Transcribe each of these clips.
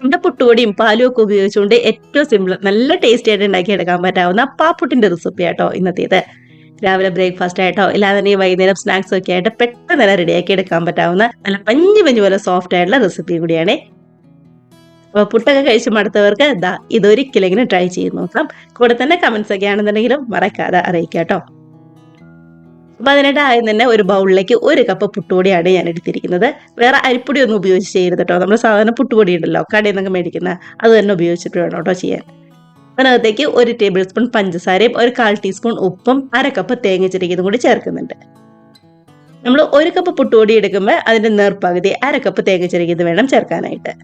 നമ്മുടെ പുട്ടുപൊടിയും പാലും ഒക്കെ ഉപയോഗിച്ചുകൊണ്ട് ഏറ്റവും സിമ്പിൾ നല്ല ടേസ്റ്റി ആയിട്ട് ഉണ്ടാക്കിയെടുക്കാൻ പറ്റാവുന്ന പാപ്പുട്ടിന്റെ റെസിപ്പി ആട്ടോ ഇന്നത്തേത്. രാവിലെ ബ്രേക്ക്ഫാസ്റ്റ് ആയിട്ടോ ഇല്ലാതെ തന്നെ വൈകുന്നേരം സ്നാക്സ് ഒക്കെ ആയിട്ട് പെട്ടെന്ന് തന്നെ റെഡിയാക്കി എടുക്കാൻ പറ്റാവുന്ന നല്ല പഞ്ഞി പഞ്ഞി പോലെ സോഫ്റ്റ് ആയിട്ടുള്ള റെസിപ്പിയും കൂടിയാണ്. അപ്പോൾ പുട്ടൊക്കെ കഴിച്ച് മടുത്തവർക്ക് ഇതൊരിക്കലെങ്കിലും ട്രൈ ചെയ്ത് നോക്കാം. കൂടെ തന്നെ കമന്റ്സ് ഒക്കെ ആണെന്നുണ്ടെങ്കിലും മറക്കാതെ അറിയിക്കാം കേട്ടോ. അപ്പൊ അതിനായിട്ട് ആദ്യം തന്നെ ഒരു ബൗളിലേക്ക് 1 കപ്പ് പുട്ടുപൊടിയാണ് ഞാൻ എടുത്തിരിക്കുന്നത്. വേറെ അരിപ്പൊടി ഒന്നും ഉപയോഗിച്ച് ചെയ്യരുത് കേട്ടോ. നമ്മൾ സാധാരണ പുട്ടുപൊടി ഉണ്ടല്ലോ കടയിൽ നിന്നൊക്കെ മേടിക്കുന്ന, അത് തന്നെ ഉപയോഗിച്ചിട്ട് വേണം കേട്ടോ ചെയ്യാൻ. അതിനകത്തേക്ക് 1 ടേബിൾ സ്പൂൺ പഞ്ചസാരയും 1/4 ടീസ്പൂൺ ഉപ്പും 1/2 കപ്പ് തേങ്ങ ചിരകിയതും കൂടി ചേർക്കുന്നുണ്ട്. നമ്മൾ 1 കപ്പ് പുട്ടുപൊടി എടുക്കുമ്പോൾ അതിന്റെ നേർപകുതി 1/2 കപ്പ് തേങ്ങ ചിരകിയത് വേണം ചേർക്കാനായിട്ട്.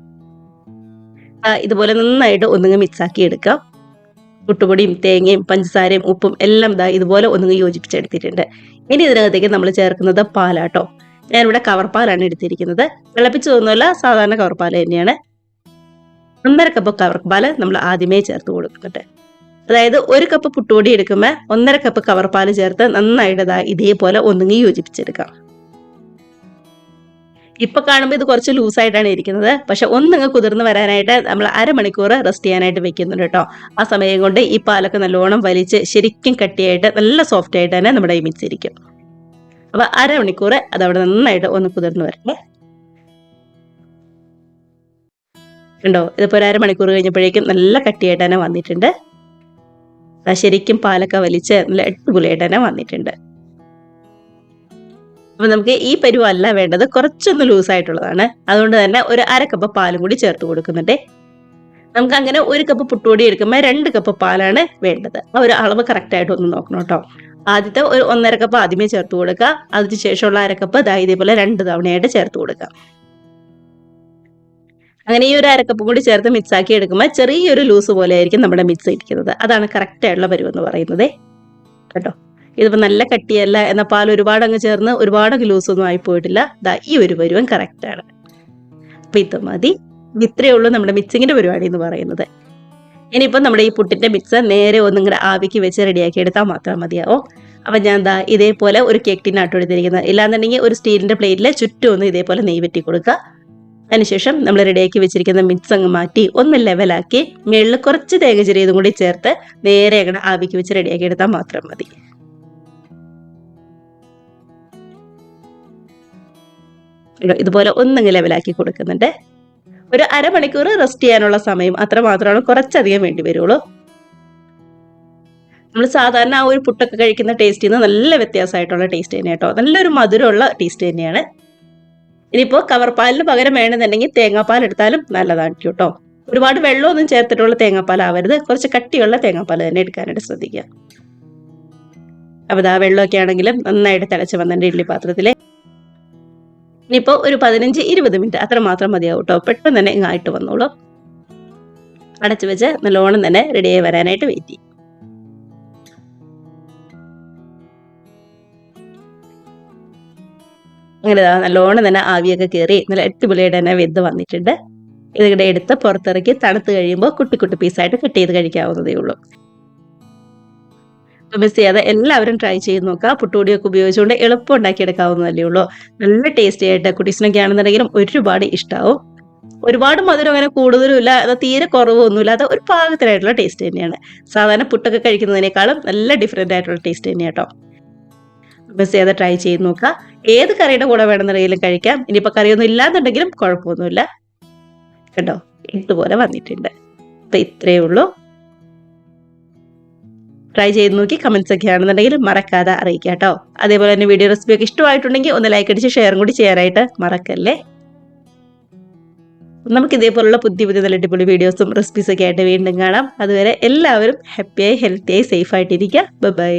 ഇതുപോലെ നന്നായിട്ട് ഒന്നുങ്ങ് മിക്സ് ആക്കി എടുക്കാം. പുട്ടുപൊടിയും തേങ്ങയും പഞ്ചസാരയും ഉപ്പും എല്ലാം ഇതുപോലെ ഒന്നുങ്ങ് യോജിപ്പിച്ചെടുത്തിട്ടുണ്ട്. ഇനി ഇതിനകത്തേക്ക് നമ്മൾ ചേർക്കുന്നത് പാലാട്ടോ. ഞാനിവിടെ കവർ പാലാണ് എടുത്തിരിക്കുന്നത്. തിളപ്പിച്ചതൊന്നുമല്ല, സാധാരണ കവർ പാൽ തന്നെയാണ്. 1.5 കപ്പ് കവർ പാല് നമ്മൾ ആദ്യമേ ചേർത്ത് കൊടുക്കുന്നുണ്ട്. അതായത് 1 കപ്പ് പുട്ടുപൊടി എടുക്കുമ്പോൾ 1.5 കപ്പ് കവർ പാല് ചേർത്ത് നന്നായിട്ട് ഇതേപോലെ ഒന്നുങ്ങി യോജിപ്പിച്ചെടുക്കാം. ഇപ്പൊ കാണുമ്പോൾ ഇത് കുറച്ച് ലൂസായിട്ടാണ് ഇരിക്കുന്നത്. പക്ഷെ ഒന്നിങ്ങ് കുതിർന്ന് വരാനായിട്ട് നമ്മൾ അരമണിക്കൂർ റെസ്റ്റ് ചെയ്യാനായിട്ട് വെക്കുന്നുണ്ട് കേട്ടോ. ആ സമയം കൊണ്ട് ഈ പാലൊക്കെ നല്ലോണം വലിച്ച് ശരിക്കും കട്ടിയായിട്ട് നല്ല സോഫ്റ്റ് ആയിട്ട് തന്നെ നമ്മുടെ ഈ മിക്സ് ഇരിക്കും. അപ്പൊ അരമണിക്കൂർ അതവിടെ നന്നായിട്ട് ഒന്ന് കുതിർന്ന് വരട്ടെ. ഉണ്ടോ, ഇതിപ്പോ 1 അരമണിക്കൂർ കഴിഞ്ഞപ്പോഴേക്കും നല്ല കട്ടിയായിട്ട് തന്നെ വന്നിട്ടുണ്ട്. ശരിക്കും പാലൊക്കെ വലിച്ച് നല്ല അടിപൊളിയായിട്ട് തന്നെ വന്നിട്ടുണ്ട്. അപ്പൊ നമുക്ക് ഈ പരുവല്ല വേണ്ടത്, കുറച്ചൊന്ന് ലൂസായിട്ടുള്ളതാണ്. അതുകൊണ്ട് തന്നെ 1/2 കപ്പ് പാലും കൂടി ചേർത്ത് കൊടുക്കുന്നുണ്ട്. നമുക്ക് അങ്ങനെ 1 കപ്പ് പുട്ടുപൊടി എടുക്കുമ്പോൾ 2 കപ്പ് പാലാണ് വേണ്ടത്. ആ ഒരു അളവ് കറക്റ്റ് ആയിട്ട് ഒന്ന് നോക്കണം കേട്ടോ. ആദ്യത്തെ ഒരു 1.5 കപ്പ് ആദ്യമേ ചേർത്ത് കൊടുക്കുക. അതിനുശേഷമുള്ള 1/2 കപ്പ് ഇതേപോലെ 2 തവണയായിട്ട് ചേർത്ത് കൊടുക്കുക. അങ്ങനെ ഈ ഒരു 1/2 കപ്പ് കൂടി ചേർത്ത് മിക്സ് ആക്കി എടുക്കുമ്പോൾ ചെറിയൊരു ലൂസ് പോലെ ആയിരിക്കും നമ്മുടെ മിക്സ് ഇരിക്കുന്നത്. അതാണ് കറക്റ്റ് ആയിട്ടുള്ള പരുവെന്ന് പറയുന്നത് കേട്ടോ. ഇതിപ്പോ നല്ല കട്ടിയല്ല, എന്നാൽ പാൽ ഒരുപാട് അങ്ങ് ചേർന്ന് ഒരുപാട് ലൂസ് ഒന്നും ആയി പോയിട്ടില്ല. ഈ ഒരു പരുവം കറക്റ്റ് ആണ്. അപ്പൊ ഇത് മതി. ഇത്രയേ ഉള്ളൂ നമ്മുടെ മിക്സിങ്ങിന്റെ പരിപാടി എന്ന് പറയുന്നത്. ഇനിയിപ്പോ നമ്മുടെ ഈ പുട്ടിന്റെ മിക്സ് നേരെ ഒന്നിങ്ങനെ ആവിക്ക് വെച്ച് റെഡിയാക്കി എടുത്താൽ മാത്രം മതിയാവും. അപ്പൊ ഞാൻ ഇതേപോലെ ഒരു കേക്ക് ടിന്നാട്ടോ എടുത്തിരിക്കുന്നത്. ഇല്ലാന്നുണ്ടെങ്കിൽ ഒരു സ്റ്റീലിന്റെ പ്ലേറ്റിൽ ചുറ്റും ഒന്ന് ഇതേപോലെ നെയ്യ് വെട്ടി കൊടുക്കുക. അതിനുശേഷം നമ്മൾ റെഡിയാക്കി വെച്ചിരിക്കുന്ന മിക്സ് അങ്ങ് മാറ്റി ഒന്ന് ലെവലാക്കി മേളിൽ കുറച്ച് തേങ്ങ ചിരകിയതും കൂടി ചേർത്ത് നേരെ അങ്ങനെ ആവിക്ക് വെച്ച് റെഡിയാക്കി എടുത്താൽ മാത്രം മതി. ഇതുപോലെ ഒന്നങ്ങ് ലെവലാക്കി കൊടുക്കുന്നുണ്ട്. ഒരു അരമണിക്കൂർ റെസ്റ്റ് ചെയ്യാനുള്ള സമയം അത്ര മാത്രമാണ്, കുറച്ചധികം വേണ്ടി വരുള്ളൂ. നമ്മൾ സാധാരണ ആ ഒരു പുട്ടൊക്കെ കഴിക്കുന്ന ടേസ്റ്റിൽ നിന്ന് നല്ല വ്യത്യാസമായിട്ടുള്ള ടേസ്റ്റ് തന്നെ കേട്ടോ. നല്ലൊരു മധുരമുള്ള ടേസ്റ്റ് തന്നെയാണ്. ഇനിയിപ്പോ കവർ പാലിന് പകരം വേണമെന്നുണ്ടെങ്കിൽ തേങ്ങാപ്പാൽ എടുത്താലും നല്ലതാണ് കേട്ടോ. ഒരുപാട് വെള്ളമൊന്നും ചേർത്തിട്ടുള്ള തേങ്ങാപ്പാൽ ആവരുത്, കുറച്ച് കട്ടിയുള്ള തേങ്ങാപ്പാൽ തന്നെ എടുക്കാനായിട്ട് ശ്രദ്ധിക്കുക. അപ്പൊ വെള്ളമൊക്കെ ആണെങ്കിലും നന്നായിട്ട് തിളച്ച് വന്നിട്ട് ഇഡ്ഡലി പാത്രത്തില് ഇനിയിപ്പോ ഒരു 15-20 മിനിറ്റ് അത്ര മാത്രം മതിയാവും കേട്ടോ. പെട്ടെന്ന് തന്നെ ഇങ്ങായിട്ട് വന്നോളൂ. അടച്ചു വെച്ച് നല്ലോണം തന്നെ റെഡിയായി വരാനായിട്ട് വെയിറ്റ് ചെയ്യും. അങ്ങനെ നല്ലോണം തന്നെ ആവിയൊക്കെ കയറി നല്ല അടിപൊളിയായിട്ട് തന്നെ വെന്ത് വന്നിട്ടുണ്ട്. ഇതിവിടെ എടുത്ത് പുറത്തിറക്കി തണുത്ത് കഴിയുമ്പോൾ കുട്ടി കുട്ടി പീസായിട്ട് കട്ട് ചെയ്ത് കഴിക്കാവുന്നതേ ഉള്ളൂ. മിസ് ചെയ്യാതെ എല്ലാവരും ട്രൈ ചെയ്ത് നോക്കുക. പുട്ടുപൊടിയൊക്കെ ഉപയോഗിച്ചുകൊണ്ട് എളുപ്പം ഉണ്ടാക്കിയെടുക്കാവുന്നതല്ലേ ഉള്ളൂ. നല്ല ടേസ്റ്റി ആയിട്ട് കുട്ടീസിനൊക്കെ ആണെന്നുണ്ടെങ്കിലും ഒരുപാട് ഇഷ്ടമാവും. ഒരുപാട് മധുരം അങ്ങനെ കൂടുതലും ഇല്ല, അത് തീരെ കുറവൊന്നുമില്ല. അത് ഒരു പാകത്തിനായിട്ടുള്ള ടേസ്റ്റ് തന്നെയാണ്. സാധാരണ പുട്ടൊക്കെ കഴിക്കുന്നതിനേക്കാളും നല്ല ഡിഫറെൻ്റ് ആയിട്ടുള്ള ടേസ്റ്റ് തന്നെയാണ് കേട്ടോ. മിസ് ചെയ്യാതെ ട്രൈ ചെയ്ത് നോക്കുക. ഏത് കറിയുടെ കൂടെ വേണമെന്നുണ്ടെങ്കിലും കഴിക്കാം. ഇനിയിപ്പോൾ കറിയൊന്നും ഇല്ലാന്നുണ്ടെങ്കിലും കുഴപ്പമൊന്നുമില്ല കേട്ടോ. ഇതുപോലെ വന്നിട്ടുണ്ട്. അപ്പൊ ഇത്രയേ ഉള്ളൂ. ട്രൈ ചെയ്ത് നോക്കി കമന്റ്സ് ഒക്കെ ആണെന്നുണ്ടെങ്കിൽ മറക്കാതെ അറിയിക്കാം കേട്ടോ. അതേപോലെ തന്നെ വീഡിയോ റെസിപ്പി ഒക്കെ ഇഷ്ടമായിട്ടുണ്ടെങ്കിൽ ഒന്ന് ലൈക്ക് അടിച്ച് ഷെയറും കൂടി ചെയ്യാനായിട്ട് മറക്കല്ലേ. നമുക്ക് ഇതേപോലുള്ള പുതിയ പുതിയ നല്ല അടിപൊളി വീഡിയോസും റെസിപ്പീസൊക്കെ ആയിട്ട് വീണ്ടും കാണാം. അതുവരെ എല്ലാവരും ഹാപ്പിയായി ഹെൽത്തിയായി സേഫ് ആയിട്ടിരിക്കുക. ബൈ.